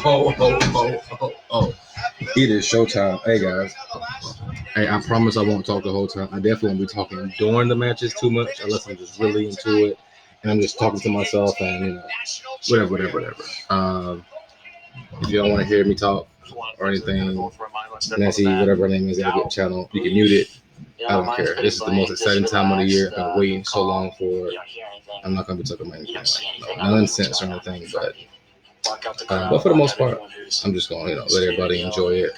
Oh. It is showtime. Hey, guys. Hey, I promise I won't talk the whole time. I definitely won't be talking during the matches too much unless I'm just really into it and I'm just talking to myself and, whatever. If you don't want to hear me talk or anything, Nancy, whatever her name is, at the channel, you can mute it. I don't care. This is the most exciting time of the year. I've been waiting so long for it. I'm not going to be talking about anything like nonsense or anything, but for the most part, I'm just going to let everybody enjoy it.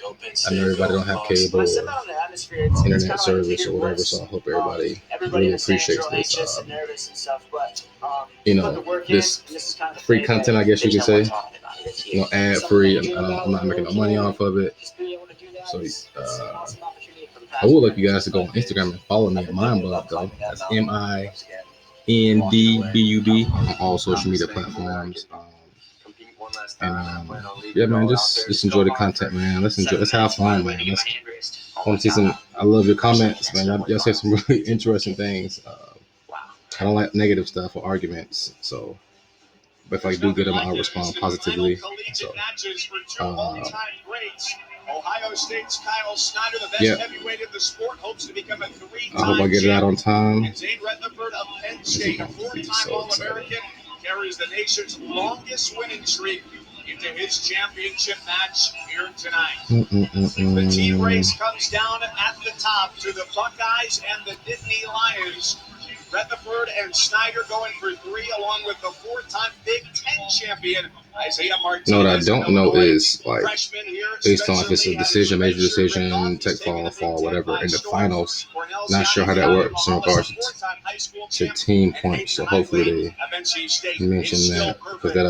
I know everybody don't have cable or internet service or whatever, so I hope everybody really appreciates this. This free content, I guess you could say. Ad free. I'm not making no money off of it. So I would like you guys to go on Instagram and follow me at MindBub though. That's MINDBUB on all social media platforms. Yeah, man, just enjoy the content, man. Let's have fun, man. I want to see some. I love your comments, man. Y'all say some really interesting things. I don't like negative stuff or arguments, so. But if I do get them, I'll respond positively. So, Ohio State's Kyle Snyder, the best heavyweight in the sport, hopes to become a three-time. I hope I get it out on time. And Zane Rethenford of Penn State, a four-time All-American, carries the nation's longest winning streak into his championship match here tonight. The team race comes down at the top to the Buckeyes and the Nittany Lions. Rethenford and Snyder going for three, along with the four-time Big Ten champion, Isaiah Martinez. What I don't know is, based on if it's a decision, major decision, tech fall, whatever, in the finals, not sure how that works in regards to team points. So hopefully they mention that, because that,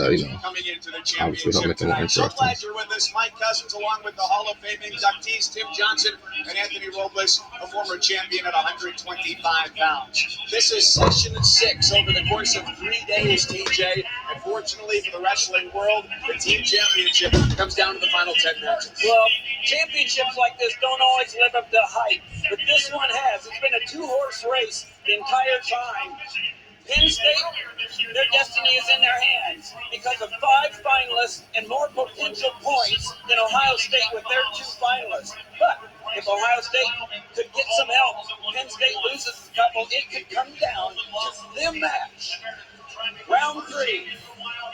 obviously help make it more interesting. With us, Mike Cousins, along with the Hall of Fame inductees, Tim Johnson and Anthony Robles, a former champion at 125 pounds. This is session 6 over the course of 3 days, TJ. Unfortunately for the wrestling world, the team championship comes down to the final 10 matches. Well, championships like this don't always live up to hype, but this one has. It's been a 2-horse race the entire time. Penn State, their destiny is in their hands because of 5 finalists and more potential points than Ohio State with their 2 finalists. But if Ohio State could get some help, Penn State loses a couple, it could come down to them match. Round 3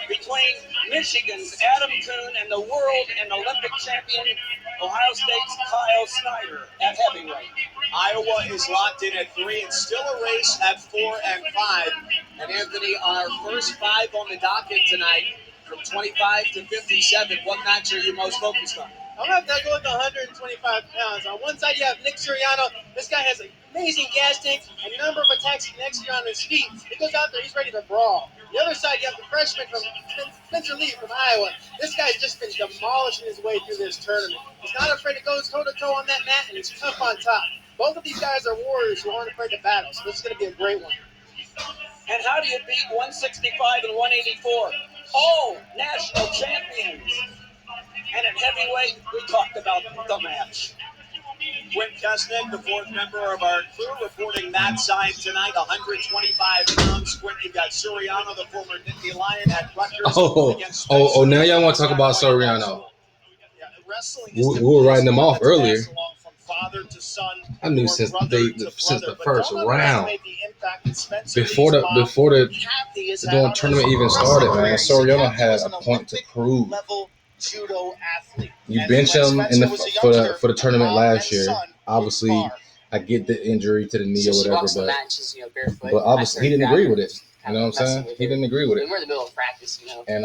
between Michigan's Adam Kuhn and the world and Olympic champion Ohio State's Kyle Snyder at heavyweight. Iowa is locked in at 3. It's still a race at 4 and 5. And Anthony, our first 5 on the docket tonight, from 25 to 57. What match are you most focused on? I'm going to have to go with the 125 pounds. On one side, you have Nick Suriano. This guy has an amazing gas tank, a number of attacks next year on his feet. He goes out there, he's ready to brawl. The other side, you have the freshman from Spencer Lee from Iowa. This guy's just been demolishing his way through this tournament. He's not afraid to go toe-to-toe on that mat, and he's tough on top. Both of these guys are warriors who aren't afraid to battle, so this is going to be a great one. And how do you beat 165 and 184? All national champions. And at heavyweight, we talked about the match. Quinn Kesnick, the 4th member of our crew, reporting that side tonight, 125 pounds. Quinn, you've got Suriano, the former Nittany Lion at Rutgers. Oh, now y'all want to talk about Suriano. We were writing them off earlier. I knew since the first round, before the tournament even started, man, Suriano had a point to prove. Judo athlete. You bench him for the tournament last year. Obviously, I get the injury to the knee or whatever, but obviously he didn't agree with it. You know what I'm saying? He didn't agree with it. We're in the middle of practice, and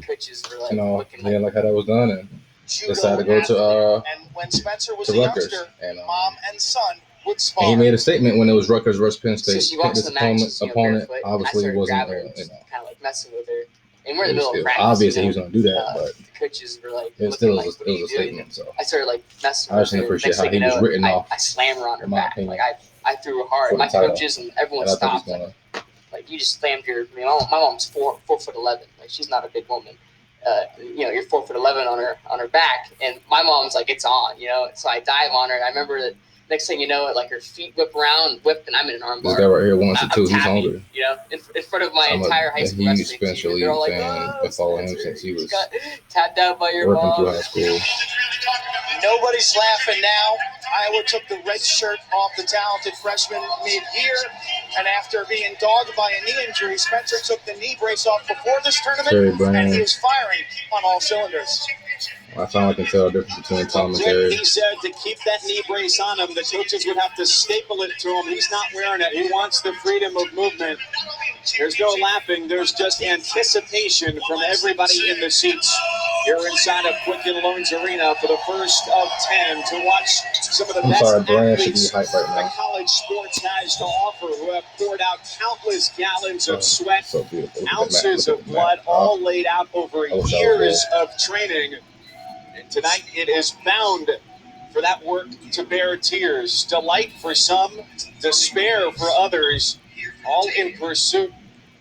coaches were like, he didn't like how that was done, and decided to go to Rutgers. And mom and son would spar. And he made a statement when it was Rutgers versus Penn State. This opponent obviously wasn't, kind of like messing with her. And we're in the middle of practice. Obviously, he was going to do that, but the coaches were like, it was a statement. So I started like messing with her. I just didn't appreciate how he was written off. I slammed her on her back. Like I threw her hard. My coaches and everyone stopped. Like you just slammed your. I mean, my mom's 4'11". Like she's not a big woman. You're 4'11" on her back, and my mom's like, it's on. So I dive on her, and I remember that Next thing you know, like her feet whip around, and I'm in an armbar. This guy right here wants it too. He's hungry. You know, in front of my entire high school wrestling team. They're all like, been following him since he was tapped out by your working mom. through high school. Nobody's laughing now. Iowa took the red shirt off the talented freshman mid-year, and after being dogged by a knee injury, Spencer took the knee brace off before this tournament, and he is firing on all cylinders. I finally can tell the difference between Tom and Terry. He said to keep that knee brace on him, the coaches would have to staple it to him. He's not wearing it. He wants the freedom of movement. There's no laughing. There's just anticipation from everybody in the seats here inside of Quicken Loans Arena for the first of 10 to watch some of the best athletes that college sports has to offer, who have poured out countless gallons of sweat, ounces of blood, all laid out over years of training. And tonight it is bound for that work to bear tears. Delight for some, despair for others, all in pursuit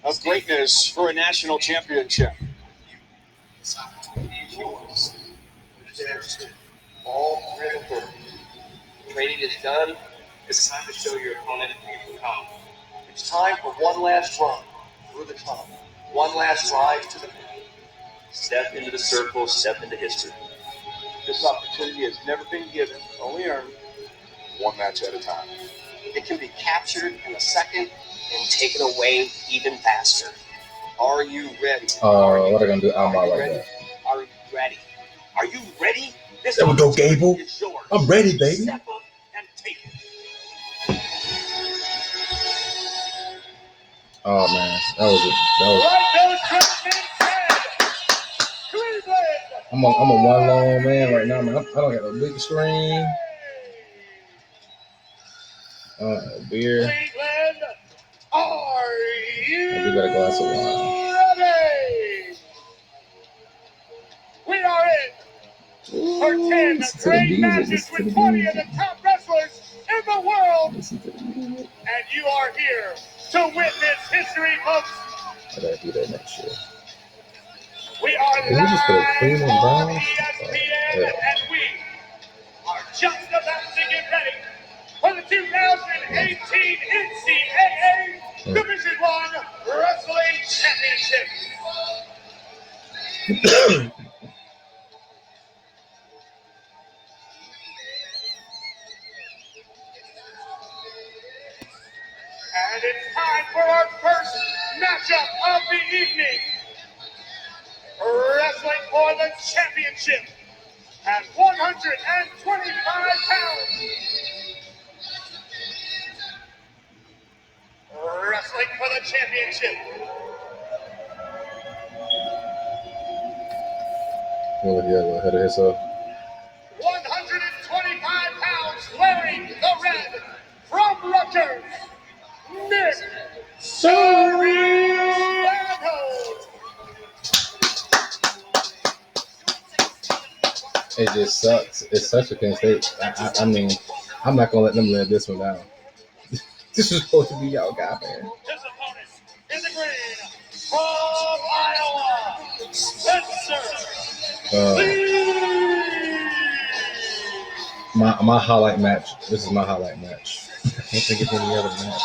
of greatness for a national championship. All critical. Training is done. It's time to show your opponent who you come. It's time for one last run through the tunnel. One last rise to the moon. Step into the circle, step into history. This opportunity has never been given, only earned, one match at a time. It can be captured in a second and taken away even faster. Are you ready? What are they going to do? I'm not like that. Are you ready? Are you ready? There we go, Gable. I'm ready, baby. Step up and take it. Oh, man. That was I'm a one long man right now, man. I don't got a big screen. Beer. Are you I do got a glass of wine. ready? We are in for 10 great matches with 20 of the top wrestlers in the world. And you are here to witness history, folks. I gotta do that next year. We are Can we just put a cream and live on brown? ESPN, and we are just about to get ready for the 2018 NCAA Division I Wrestling Championship. And it's time for our first matchup of the evening. Wrestling for the championship at 125 pounds. Wrestling for the championship. Well, yeah, go ahead of himself. 125 pounds, wearing the red from Rutgers, Nick Suriano. It just sucks. It's such a Penn State. I mean, I'm not gonna let them let this one down. This is supposed to be y'all guy, man. His opponent in the green from Iowa, Spencer Lee. My highlight match. This is my highlight match. I can't think of any other match.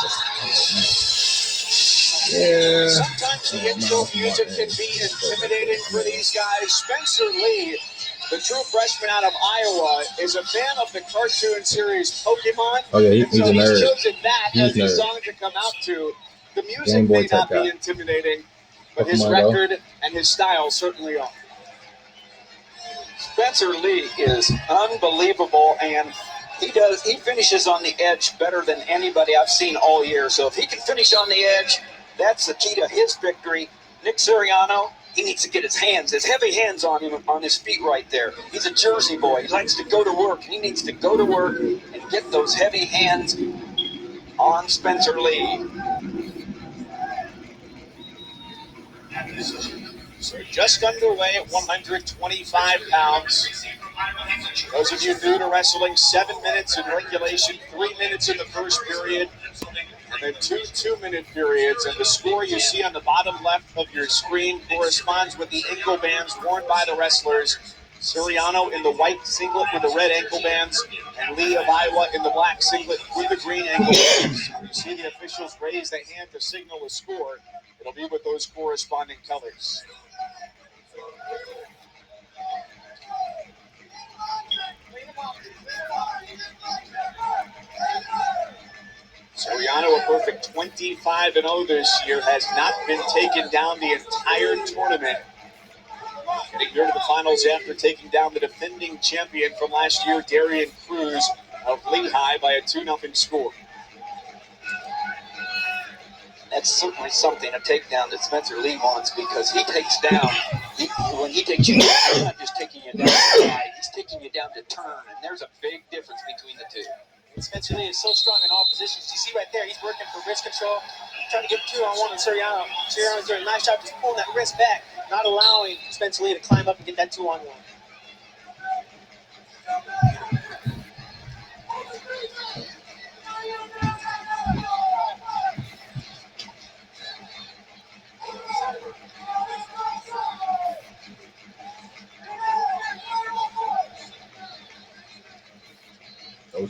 Yeah. Sometimes the intro music can be intimidating for these guys. Spencer Lee, the true freshman out of Iowa, is a fan of the cartoon series Pokemon. Oh yeah, he's a nerd. He's chosen that as the song to come out to. The music may not be intimidating, but his record and his style certainly are. Spencer Lee is unbelievable, and he finishes on the edge better than anybody I've seen all year. So if he can finish on the edge, that's the key to his victory. Nick Suriano, he needs to get his heavy hands on him, on his feet right there. He's a Jersey boy. He likes to go to work. He needs to go to work and get those heavy hands on Spencer Lee. So just underway at 125 pounds. Those of you new to wrestling, 7 minutes in regulation, 3 minutes in the first period, and then 2 2-minute periods. And the score you see on the bottom left of your screen corresponds with the ankle bands worn by the wrestlers Suriano in the white singlet with the red ankle bands, and Lee of Iowa in the black singlet with the green ankle bands. When you see the officials raise their hand to signal a score, it'll be with those corresponding colors. Suriano, a perfect 25-0 this year, has not been taken down the entire tournament. Getting here to the finals after taking down the defending champion from last year, Darian Cruz of Lehigh, by a 2-0 score. That's certainly something, a takedown that Spencer Lee wants, because he takes down, when he takes you down, he's not just taking you down to slide, he's taking you down to turn, and there's a big difference between the two. Spencer Lee is so strong in all positions. You see right there, he's working for wrist control, trying to get 2-on-1 on Suriano. Suriano's doing a nice job just pulling that wrist back, not allowing Spencer Lee to climb up and get that 2-on-1.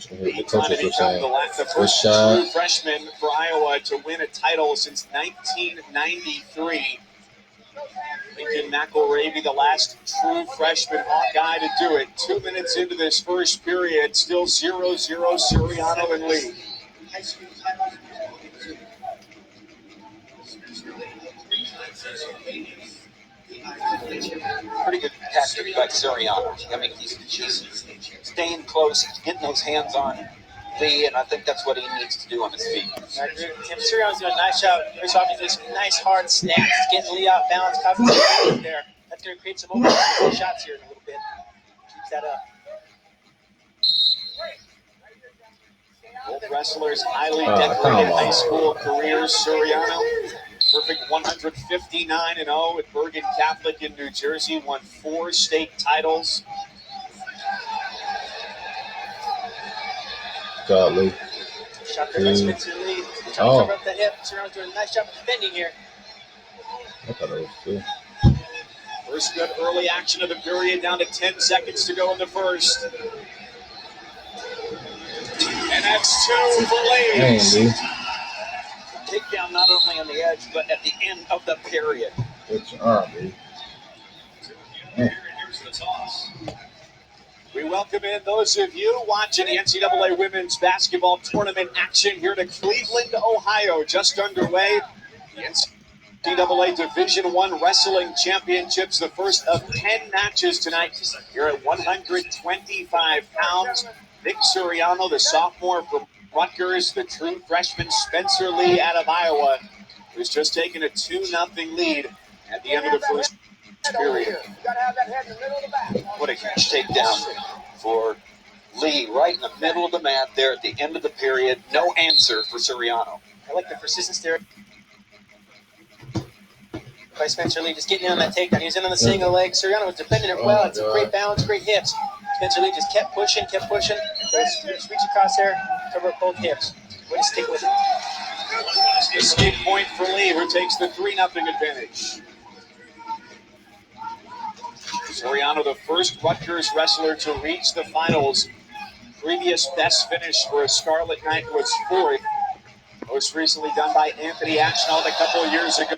The coaches were saying, the first true freshman for Iowa to win a title since 1993. Lincoln McElravy, the last true freshman Hawkeye to do it. 2 minutes into this first period, still 0-0 Suriano and Lee. Pretty good tactic by Suriano. I mean, he's staying close, he's getting those hands on Lee, and I think that's what he needs to do on his feet. Suriano's doing a nice job. First off, he's just nice hard snaps, getting Lee out balance, covering there. That's going to create some open shots here in a little bit. Keeps that up. Both wrestlers highly decorated high school careers. Suriano, perfect 159-0 at Bergen Catholic in New Jersey, won 4 state titles. God, Lee. Shot there by Spencer Lee. Trying to cover up the hip. Suriano's doing a nice job of defending here. I thought it was too. First good early action of the period, down to 10 seconds to go in the first. And that's 2 for Lee. Lee. Takedown not only on the edge, but at the end of the period. It's arm, Lee. Here's the toss. We welcome in those of you watching the NCAA Women's Basketball Tournament action here to Cleveland, Ohio, just underway. The NCAA Division I Wrestling Championships, the first of 10 matches tonight here at 125 pounds. Nick Suriano, the sophomore from Rutgers, the true freshman Spencer Lee out of Iowa, who's just taken a 2-0 lead at the end of the first period. What a huge takedown for Lee, right in the middle of the mat there at the end of the period. No answer for Suriano. I like the persistence there by Spencer Lee, just getting in on that takedown. He was in on the single leg. Suriano was defending it well. It's a great balance, great hips. Spencer Lee just kept pushing. Just reach across there, cover up both hips. Way to stick with it. Escape point for Lee, who takes the 3-0 advantage. Suriano, the first Rutgers wrestler to reach the finals. Previous best finish for a Scarlet Knight was 4th. Most recently done by Anthony Ashnault a couple of years ago.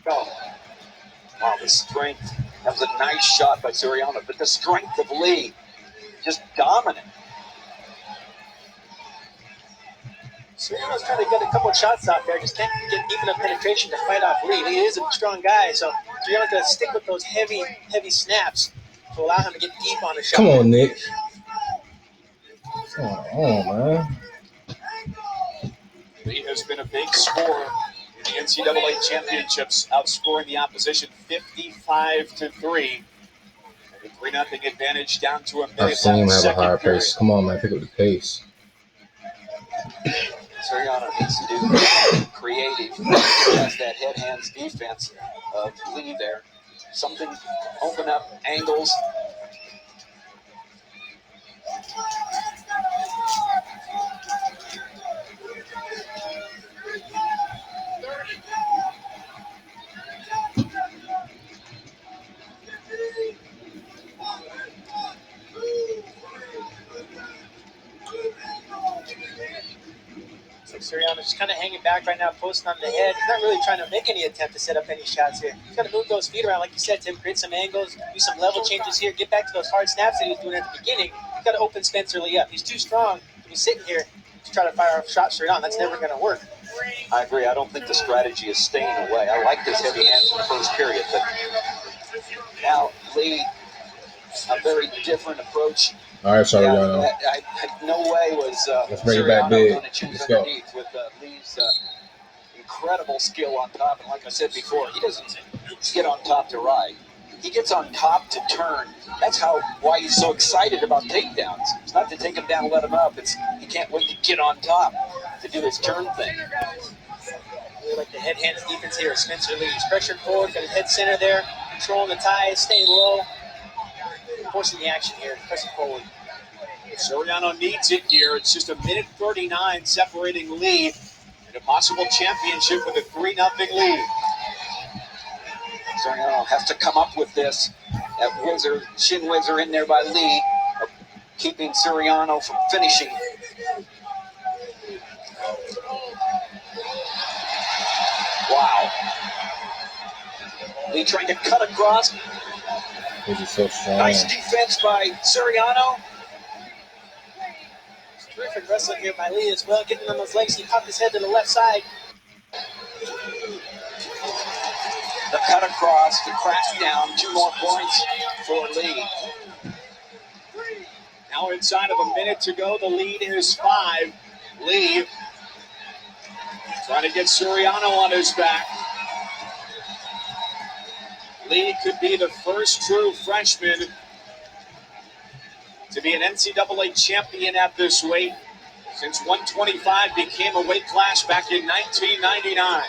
Wow, the strength. That was a nice shot by Suriano, but the strength of Lee, just dominant. Suriano's trying to get a couple of shots out there, just can't get deep enough penetration to fight off Lee. He is a strong guy, so Suriano's going to stick with those heavy snaps to allow him to get deep on the shot. Come on, Nick. Come on, man. Lee has been a big scorer in the NCAA championships, outscoring the opposition 55-3. A 3-0 advantage down to a minute. I've seen him have a higher pace. Come on, man. Pick up the pace. Suriano needs to do creative. He has that head-hands defense of Lee there. Something, open up angles. just kind of hanging back right now, posting on the head. He's not really trying to make any attempt to set up any shots here. He's got to move those feet around, like you said, Tim, create some angles, do some level changes here, get back to those hard snaps that he was doing at the beginning. He's got to open Spencer Lee up. He's too strong to be sitting here to try to fire a shot straight on. That's never going to work. I agree. I don't think the strategy is staying away. I like his heavy hands in the first period, but now Lee, a very different approach. All right, Suriano. No way was Let's bring it back big. Let's go. With Lee's incredible skill on top. And like I said before, he doesn't get on top to ride. He gets on top to turn. That's why he's so excited about takedowns. It's not to take him down and let him up. It's he can't wait to get on top to do his turn thing. Really like the head-hands defense here. Spencer Lee. He's pressured forward, got his head center there, controlling the ties, staying low, forcing the action here, pressing forward. Suriano needs it here. It's just 1:39 separating Lee and a possible championship with a 3-0 lead. Suriano has to come up with this. That whizzer, shin whizzer in there by Lee, keeping Suriano from finishing. Wow. Lee trying to cut across. This is so strong. Nice defense by Suriano. Terrific wrestling here by Lee as well, getting on those legs. He popped his head to the left side. The cut across, the crash down, 2 more points for Lee. Now inside of a minute to go, the lead is 5. Lee trying to get Suriano on his back. Lee could be the first true freshman to be an NCAA champion at this weight since 125 became a weight class back in 1999.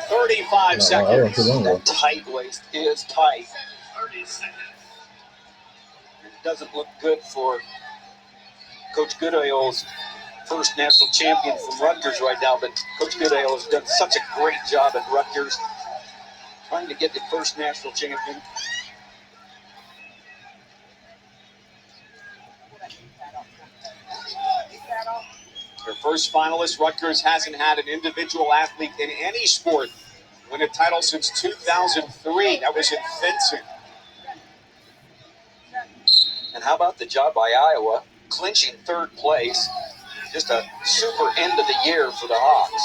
35 seconds. That tight waist is tight. It doesn't look good for Coach Goodale's first national champion from Rutgers right now, but Coach Goodale has done such a great job at Rutgers trying to get the first national champion. Their first finalist, Rutgers hasn't had an individual athlete in any sport win a title since 2003. That was in fencing. And how about the job by Iowa, clinching 3rd place? Just a super end of the year for the Hawks.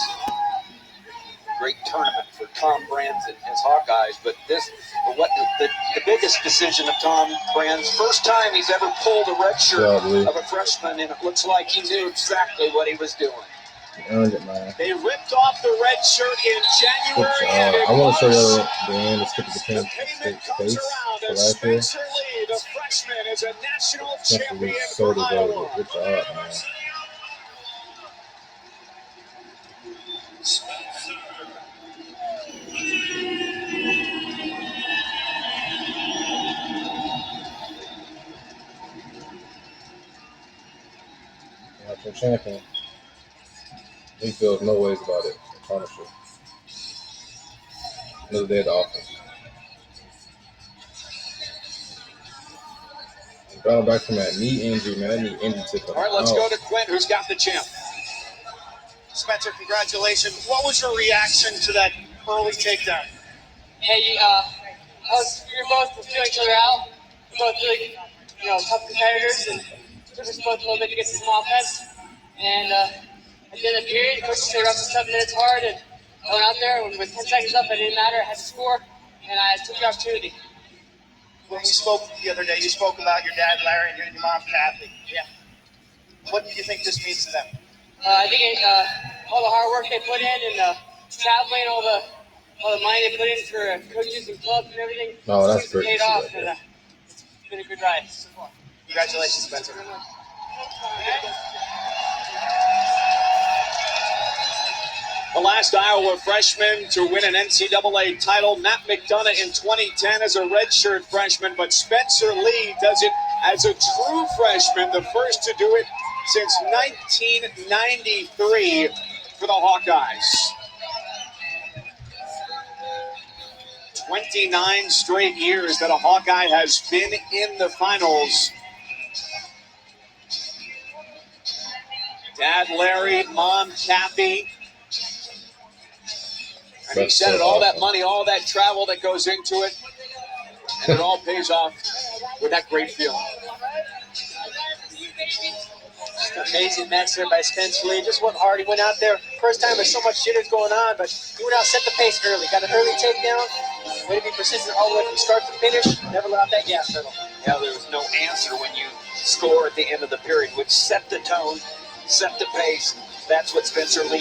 Great tournament for Tom Brands and his Hawkeyes, but the biggest decision of Tom Brands, first time he's ever pulled a red shirt of a freshman, and it looks like he knew exactly what he was doing. Earned it, man. They ripped off the red shirt in January. I want to show you the end. Let's get to the payment comes around as Spencer Lee, the freshman, is a national champion for Iowa. Good job, man. National champion. He feels no ways about it. I promise you. Another day at the office. Battle back from that knee injury, man. That knee injury took him. All right, let's go to Quinn, who's got the champ. Spencer, congratulations. What was your reaction to that early takedown? Hey, we both feeling each other out. We're both really, tough competitors, and it took us both a little bit to get to small offense. And at the end of the period, the coach showed up for 7 minutes hard, and I went out there, and with 10 seconds left, it didn't matter. I had to score, and I took the opportunity. When you spoke the other day, you spoke about your dad, Larry, and your mom, Kathy. Yeah. What do you think this means to them? I think all the hard work they put in, and traveling, all the money they put in for coaches and clubs and everything, that's seems to paid off, and it's been a good ride so far. Congratulations, Spencer. The last Iowa freshman to win an NCAA title, Matt McDonough in 2010 as a redshirt freshman, but Spencer Lee does it as a true freshman, the first to do it since 1993 for the Hawkeyes. 29 straight years that a Hawkeye has been in the finals. Dad Larry, Mom Kathy, And he said it, all that money, all that travel that goes into it, and it all pays off with that great feeling. Just an amazing match there by Spencer Lee. Just went hard. He went out there. First time there's so much jitters going on, but he went out, set the pace early. Got an early takedown. Way to be persistent all the way from start to finish. Never let out that gas pedal. Yeah, there was no answer when you score at the end of the period, which set the tone, set the pace. That's what Spencer Lee